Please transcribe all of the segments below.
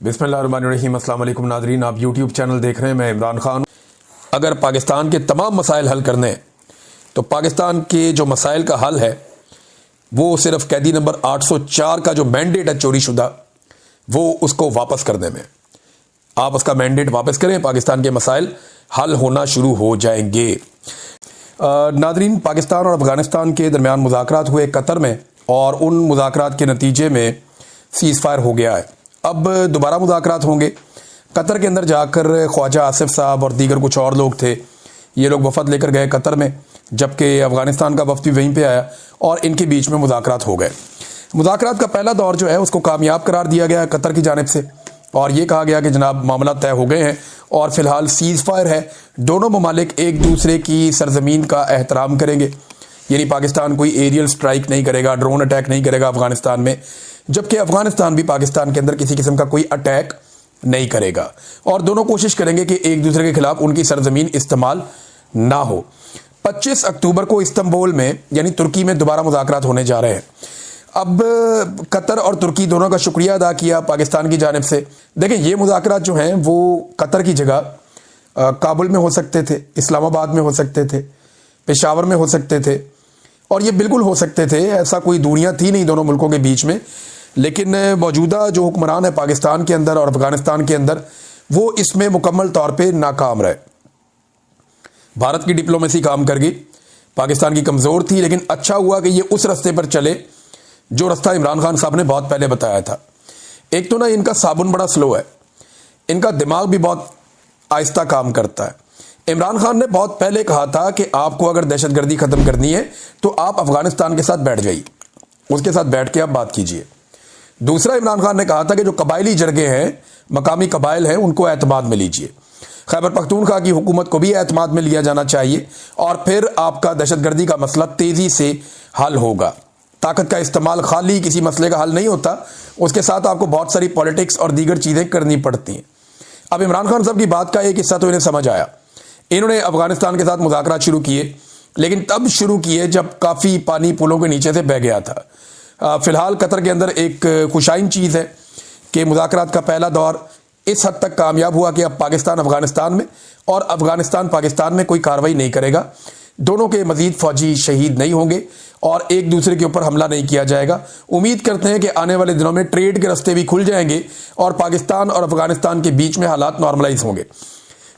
बिस्मिल्लाहिर्रहमानिर्रहीम। अस्सलाम वालेकुम नाज़रीन, आप यूट्यूब चैनल देख रहे हैं, मैं इमरान खान। अगर पाकिस्तान के तमाम मसाइल हल करने हैं तो पाकिस्तान के जो मसाइल का हल है वो सिर्फ कैदी नंबर 804 का जो मैंडेट है चोरीशुदा, वो उसको वापस करने में। आप उसका मैंडेट वापस करें, पाकिस्तान के मसाइल हल होना शुरू हो जाएंगे। नाज़रीन, पाकिस्तान और अफगानिस्तान के दरमियान मुज़ाकरात हुए कतर में, और उन मुज़ाकरात के नतीजे में सीज़ फायर हो गया है। अब दोबारा मुज़ाकरात होंगे। कतर के अंदर जाकर ख्वाजा आसिफ साहब और दीगर कुछ और लोग थे, ये लोग वफद लेकर गए कतर में, जबकि अफगानिस्तान का वफ्द भी वहीं पे आया और इनके बीच में मुज़ाकरात हो गए। मुज़ाकरात का पहला दौर जो है उसको कामयाब करार दिया गया कतर की जानिब से, और ये कहा गया कि जनाब मामला तय हो गए हैं और फिलहाल सीज़ फायर है। दोनों ममालिक एक दूसरे की सरजमीन का एहतराम करेंगे, यानी पाकिस्तान कोई एरियल स्ट्राइक नहीं करेगा, ड्रोन अटैक नहीं करेगा अफगानिस्तान में, जबकि अफगानिस्तान भी पाकिस्तान के अंदर किसी किस्म का कोई अटैक नहीं करेगा। और दोनों कोशिश करेंगे कि एक दूसरे के खिलाफ उनकी सरजमीन इस्तेमाल ना हो। 25 अक्टूबर को इस्तांबुल में यानी तुर्की में दोबारा मुज़ाकरात होने जा रहे हैं। अब कतर और तुर्की दोनों का शुक्रिया अदा किया पाकिस्तान की जानिब से। देखें, ये मुज़ाकरात जो हैं वो कतर की जगह काबुल में हो सकते थे, इस्लामाबाद में हो सकते थे, पेशावर में हो सकते थे, और ये बिल्कुल हो सकते थे। ऐसा कोई दूरियां थी नहीं दोनों मुल्कों के बीच में, लेकिन मौजूदा जो हुक्मरान है पाकिस्तान के अंदर और अफगानिस्तान के अंदर, वो इसमें मुकम्मल तौर पे नाकाम रहे। भारत की डिप्लोमेसी काम कर गई, पाकिस्तान की कमज़ोर थी, लेकिन अच्छा हुआ कि ये उस रास्ते पर चले जो रास्ता इमरान खान साहब ने बहुत पहले बताया था। एक तो ना इनका साबुन बड़ा स्लो है, इनका दिमाग भी बहुत आहिस्ता काम करता है। इमरान खान ने बहुत पहले कहा था कि आपको अगर दहशतगर्दी ख़त्म करनी है तो आप अफगानिस्तान के साथ बैठ जाइए, उसके साथ बैठ के आप बात कीजिए। दूसरा, इमरान खान ने कहा था कि जो कबायली जरगे हैं, मकामी कबाइल हैं, उनको एतमाद में लीजिए। खैबर पख्तूनख्वा की हुकूमत को भी एतमाद में लिया जाना चाहिए, और फिर आपका दहशतगर्दी का मसला तेज़ी से हल होगा। ताकत का इस्तेमाल खाली किसी मसले का हल नहीं होता, उसके साथ आपको बहुत सारी पॉलिटिक्स और दीगर चीज़ें करनी पड़ती हैं। अब इमरान खान साहब की बात का एक हिस्सा तो इन्हें समझ आया। इन्होंने अफगानिस्तान के साथ मुज़ाकरात शुरू किए, लेकिन तब शुरू किए जब काफ़ी पानी पुलों के नीचे से बह गया था। फ़िलहाल कतर के अंदर एक खुशाइन चीज़ है कि मुज़ाकरात का पहला दौर इस हद तक कामयाब हुआ कि अब पाकिस्तान अफगानिस्तान में और अफगानिस्तान पाकिस्तान में कोई कार्रवाई नहीं करेगा। दोनों के मज़ीद फ़ौजी शहीद नहीं होंगे और एक दूसरे के ऊपर हमला नहीं किया जाएगा। उम्मीद करते हैं कि आने वाले दिनों में ट्रेड के रास्ते भी खुल जाएंगे और पाकिस्तान और अफगानिस्तान के बीच में हालात नॉर्मलाइज होंगे।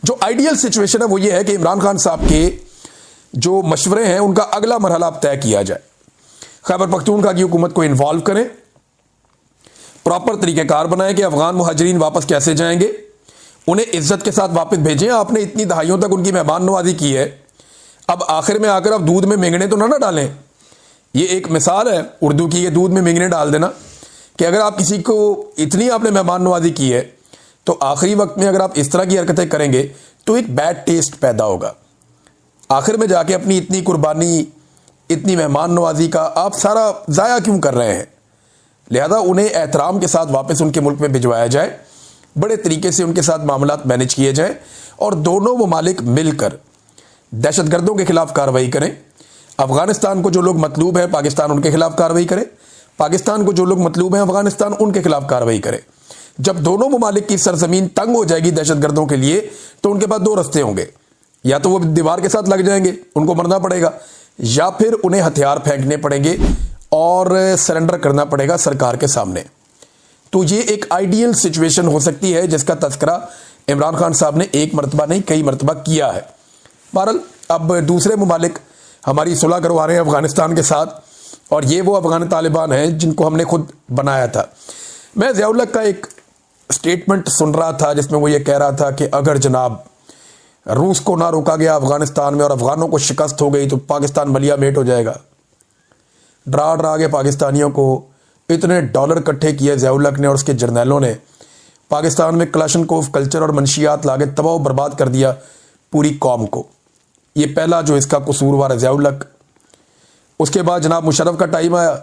जो आइडियल सिचुएशन है वो ये है कि इमरान खान साहब के जो मशवरे हैं उनका अगला मरहला अब तय किया जाए। खैबर पख्तूनख्वा की हुकूमत को इन्वॉल्व करें, प्रॉपर तरीक़ेकार बनाएं कि अफगान मुहाजिरीन वापस कैसे जाएंगे, उन्हें इज्जत के साथ वापस भेजें। आपने इतनी दहाइयों तक उनकी मेहमान नवाजी की है, अब आखिर में आकर आप दूध में मिंगने तो ना डालें। ये एक मिसाल है उर्दू की, ये दूध में मिंगने डाल देना, कि अगर आप किसी को इतनी आपने मेहमान नवाजी की है तो आखिरी वक्त में अगर आप इस तरह की हरकतें करेंगे तो एक बैड टेस्ट पैदा होगा। आखिर में जाके अपनी इतनी कुर्बानी, इतनी मेहमान नवाजी का आप सारा ज़ाया क्यों कर रहे हैं? लिहाजा उन्हें एहतराम के साथ वापस उनके मुल्क में भिजवाया जाए, बड़े तरीके से उनके साथ मामलात मैनेज किए जाएँ, और दोनों ममालिक मिलकर दहशतगर्दों के खिलाफ कार्रवाई करें। अफगानिस्तान को जो लोग मतलूब हैं पाकिस्तान उनके खिलाफ कार्रवाई करे, पाकिस्तान को जो लोग मतलूब हैं अफगानिस्तान उनके खिलाफ कार्रवाई करे। जब दोनों ममालिक की सरजमीन तंग हो जाएगी दहशतगर्दों के लिए, तो उनके पास दो रास्ते होंगे, या तो वो दीवार के साथ लग जाएंगे, उनको मरना पड़ेगा, या फिर उन्हें हथियार फेंकने पड़ेंगे और सरेंडर करना पड़ेगा सरकार के सामने। तो ये एक आइडियल सिचुएशन हो सकती है जिसका तज़किरा इमरान खान साहब ने एक मरतबा नहीं कई मरतबा किया है। बहरहाल अब दूसरे ममालिक हमारी सुलह करवा रहे हैं अफगानिस्तान के साथ, और ये वो अफगान तालिबान हैं जिनको हमने खुद बनाया था। मैं ज़िया-उल हक का एक स्टेटमेंट सुन रहा था जिसमें वो ये कह रहा था कि अगर जनाब रूस को ना रोका गया अफगानिस्तान में और अफगानों को शिकस्त हो गई तो पाकिस्तान मलिया मेट हो जाएगा। डरा डरा के पाकिस्तानियों को इतने डॉलर इकट्ठे किए ज़िया-उल हक ने और उसके जर्नैलों ने, पाकिस्तान में क्लाशनकोव कल्चर और मनशियात लाके तबाह बर्बाद कर दिया पूरी कौम को। ये पहला जो इसका कसूरवार है ज़िया-उल हक। उसके बाद जनाब मुशर्रफ का टाइम आया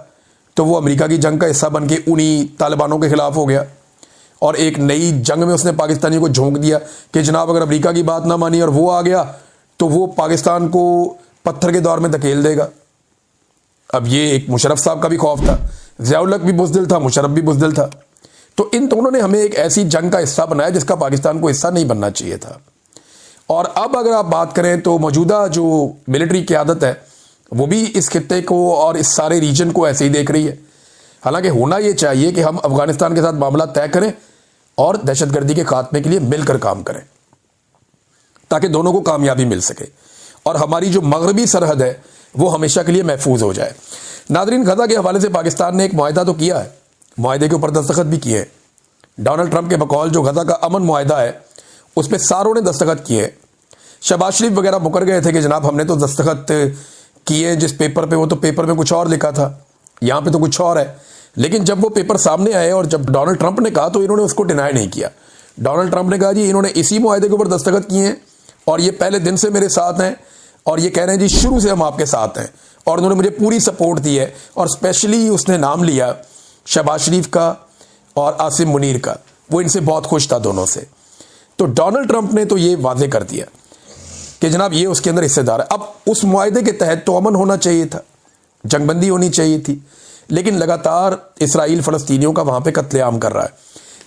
तो वो अमेरिका की जंग का हिस्सा बन के उन्हीं तालिबानों के खिलाफ हो गया, और एक नई जंग में उसने पाकिस्तानियों को झोंक दिया कि जनाब अगर अमेरिका की बात ना मानी और वो आ गया तो वो पाकिस्तान को पत्थर के दौर में धकेल देगा। अब ये एक मुशर्रफ साहब का भी खौफ था, ज़िया-उल हक भी बुज़दिल था, मुशर्रफ भी बुज़दिल था। तो इन दोनों ने हमें एक ऐसी जंग का हिस्सा बनाया जिसका पाकिस्तान को हिस्सा नहीं बनना चाहिए था। और अब अगर आप बात करें तो मौजूदा जो मिलिट्री क़यादत है वो भी इस खित्ते को और इस सारे रीजन को ऐसे ही देख रही है। हालांकि होना ये चाहिए कि हम अफगानिस्तान के साथ मामला तय करें और दहशतगर्दी के खात्मे के लिए मिलकर काम करें ताकि दोनों को कामयाबी मिल सके और हमारी जो मगरबी सरहद है वो हमेशा के लिए महफूज हो जाए। नादरीन, गजा के हवाले से पाकिस्तान ने एक मुआहदा तो किया है, मुआहदे के ऊपर दस्तखत भी किए हैं। डोनाल्ड ट्रंप के बकौल जो गजा का अमन मुआहदा है उस पर सारों ने दस्तखत किए हैं। शहबाज शरीफ वगैरह मुकर गए थे कि जनाब हमने तो दस्तखत किए जिस पेपर पे, वो तो पेपर में कुछ और लिखा था, यहाँ पे तो कुछ और है। लेकिन जब वो पेपर सामने आए और जब डोनाल्ड ट्रंप ने कहा तो इन्होंने उसको डिनाई नहीं किया। डोनाल्ड ट्रंप ने कहा जी इन्होंने इसी मुआहदे के ऊपर दस्तखत किए हैं और ये पहले दिन से मेरे साथ हैं और ये कह रहे हैं जी शुरू से हम आपके साथ हैं और उन्होंने मुझे पूरी सपोर्ट दी है। और स्पेशली उसने नाम लिया शहबाज शरीफ का और आसिम मुनीर का, वो इनसे बहुत खुश था दोनों से। तो डोनाल्ड ट्रंप ने तो ये वादे कर दिया कि जनाब ये उसके अंदर हिस्सेदार है। अब उस मुआहदे के तहत तो अमन होना चाहिए था, जंगबंदी होनी चाहिए थी, लेकिन लगातार इसराइल फ़लस्तीनियों का वहाँ पे कत्लेआम कर रहा है।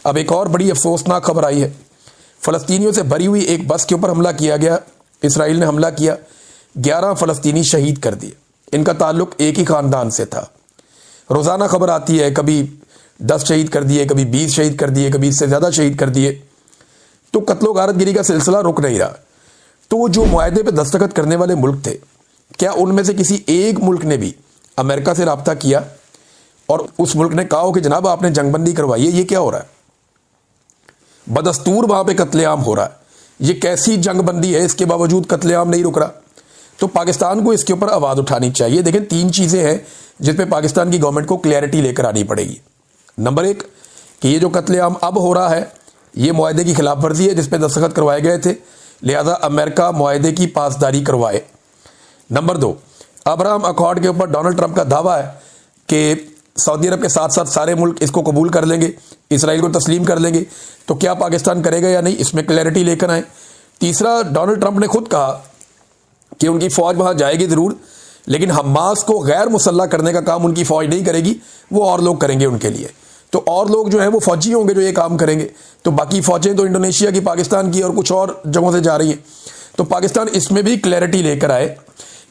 अब एक और बड़ी अफसोसनाक खबर आई है, फ़लस्तीनियों से भरी हुई एक बस के ऊपर हमला किया गया, इसराइल ने हमला किया, 11 फ़लस्तीनी शहीद कर दिए। इनका ताल्लुक एक ही ख़ानदान से था। रोज़ाना खबर आती है, कभी 10 शहीद कर दिए, कभी 20 शहीद कर दिए, कभी इससे ज़्यादा शहीद कर दिए। तो कत्लो गारतगिरी का सिलसिला रुक नहीं रहा। तो जो मुआहदे पे दस्तखत करने वाले मुल्क थे, क्या उनमें से किसी एक मुल्क ने भी अमेरिका से रब्ता किया और उस मुल्क ने कहा हो कि जनाब आपने जंगबंदी करवाई है? ये क्या हो रहा है? बदस्तूर वहां पे कत्लेआम हो रहा है। ये कैसी जंगबंदी है, इसके बावजूद कत्लेआम नहीं रुक रहा। तो पाकिस्तान को इसके ऊपर आवाज़ उठानी चाहिए। देखें, 3 चीज़ें हैं जिस पे पाकिस्तान की गवर्नमेंट को क्लैरिटी लेकर आनी पड़ेगी। नंबर 1 कि ये जो कत्लेआम अब हो रहा है ये मुआहदे की खिलाफ वर्जी है जिस पे दस्तखत करवाए गए थे, लिहाजा अमेरिका मुआहदे की पासदारी करवाए। नंबर 2, अब्राहम अकॉर्ड के ऊपर डोनाल्ड ट्रंप का दावा है कि सऊदी अरब के साथ साथ सारे मुल्क इसको कबूल कर लेंगे, इसराइल को तस्लीम कर लेंगे। तो क्या पाकिस्तान करेगा या नहीं, इसमें क्लैरिटी लेकर आए। तीसरा, डोनाल्ड ट्रंप ने खुद कहा कि उनकी फ़ौज वहाँ जाएगी ज़रूर, लेकिन हमास को गैर मुसल्ला करने का काम उनकी फ़ौज नहीं करेगी, वो और लोग करेंगे उनके लिए। तो और लोग जो है वो फ़ौजी होंगे जो ये काम करेंगे। तो बाकी फ़ौजें तो इंडोनेशिया की, पाकिस्तान की और कुछ और जगहों से जा रही हैं। तो पाकिस्तान इसमें भी क्लैरिटी लेकर आए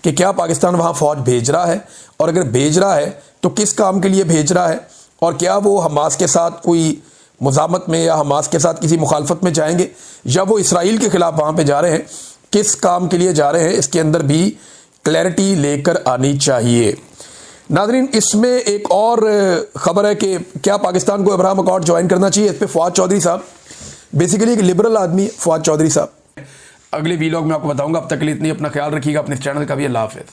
कि क्या पाकिस्तान वहाँ फ़ौज भेज रहा है, और अगर भेज रहा है तो किस काम के लिए भेज रहा है, और क्या वो हमास के साथ कोई मुज़ामत में या हमास के साथ किसी मुखालफत में जाएंगे, या वो इसराइल के ख़िलाफ़ वहाँ पे जा रहे हैं, किस काम के लिए जा रहे हैं, इसके अंदर भी क्लैरिटी लेकर आनी चाहिए। नाज़रीन, इसमें एक और ख़बर है कि क्या पाकिस्तान को अब्राहम अकॉर्ड ज्वाइन करना चाहिए। इस पर फवाद चौधरी साहब बेसिकली एक लिबरल आदमी है, फवाद चौधरी साहब। अगले वीलॉग में आपको बताऊंगा। अब तक के लिए इतनी, अपना ख्याल रखिएगा, अपने चैनल का भी। अल्लाह हाफ़िज़।